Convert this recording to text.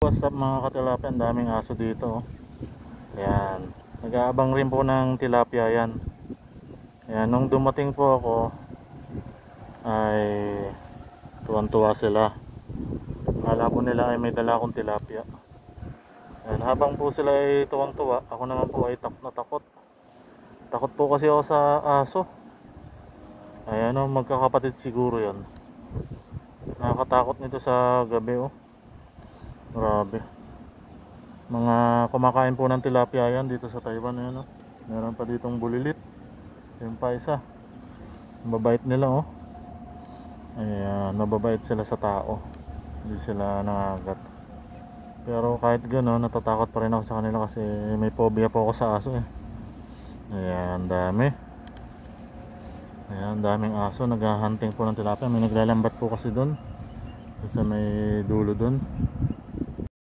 what's up mga katilapia, ang daming aso dito. Ayan, nag-aabang rin po ng tilapia yan. Ayan, nung dumating po ako ay tuwan-tuwa sila. Akala po nila ay may dala akong tilapia. Ayan, habang po sila ay tuwang-tuwa, ako naman po ay takot na takot. Takot po kasi ako sa aso. Ayan o, magkakapatid siguro yan. Nakakatakot nito sa gabi oh. Grabe. Mga kumakain po ng tilapia yan dito sa Taiwan. Ayan oh. Meron pa ditong bulilit. Yung pa isa. Mababait nila oh. Ayan, mababait sila sa tao. Hindi sila nangagat. Pero kahit gano'n, natatakot pa rin ako sa kanila kasi may phobia po ako sa aso eh. Ayan, dami. Ayan, daming aso. Naghahunting po ng tilapia. May naglalambat po kasi doon. Kasi may dulo doon.